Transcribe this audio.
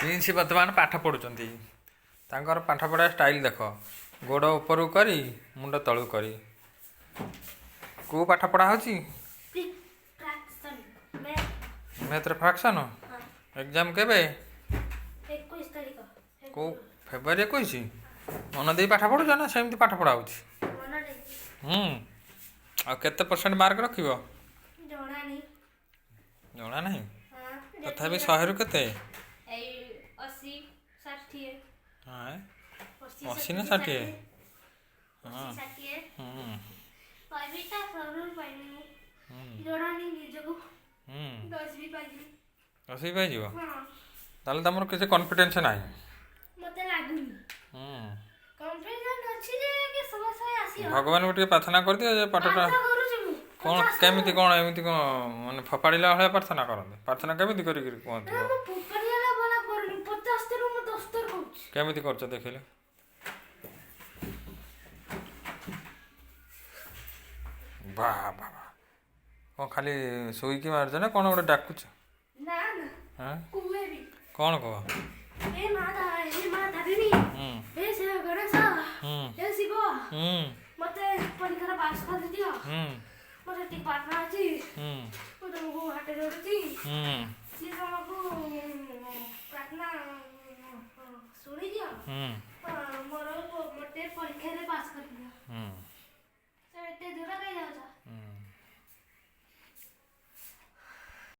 Prince बर्तमान पाठ पढ़ुଛନ୍ତି ତାଙ୍କର ପାଠ ପଢ଼ା ଷ୍ଟାଇଲ୍ ଦେଖ ଗୋଡ଼ ଉପରକୁ କରି ମୁଣ୍ଡ ତଳକୁ କରି କେଉଁ ପାଠ ପଢ଼ା ହେଉଛି ମ୍ୟାଥ୍ର ଫ୍ରାକ୍ସନ୍ ଏକ୍ଜାମ୍ କେବେ କେଉଁ ଫେବୃଆରୀ 21 ମନ ଦେଇ ପାଠ ପଢ଼ୁଛ ନା ସେମିତି ପାଠ ପଢ଼ା ହେଉଛି ଆଉ କେତେ ପରସେଣ୍ଟ ମାର୍କ ରଖିବ ଜଣା ନାହିଁ ତଥାପି 100ରୁ କେତେ 80 ନା 60 ହଁ ଅଶୀ ପାଇଯିବ ତାହେଲେ ତମର କିଛି କନଫିଡେନ୍ସ ନାହିଁ ଭଗବାନଙ୍କୁ ଟିକେ ପ୍ରାର୍ଥନା କରିଦିଅ ଯେ ପାଠଟା କ'ଣ କେମିତି କ'ଣ ଏମିତି କ'ଣ ମାନେ ଫୋପାଡ଼ିଲା ଭଳିଆ ପ୍ରାର୍ଥନା କରନ୍ତି ପ୍ରାର୍ଥନା କେମିତି କରିକି କୁହନ୍ତୁ କେମିତି କରୁଛ ଦେଖିଲେ ବାଃ ବାଃ କ'ଣ ଖାଲି ଶୋଇକି ମାରୁଛ ନା କ'ଣ ଗୋଟେ ଡାକୁଛ କ'ଣ କୁହ ମତେ ପରୀକ୍ଷାର ପାସ୍ କରିଦିଅ ମତେ ଟିକେ ପ୍ରାର୍ଥନା ଅଛି ମୁଁ ତମକୁ ହାତ ଯୋଡୁଛି ସିଏ ତମକୁ ପ୍ରାର୍ଥନା ଶୁଣିଦିଅ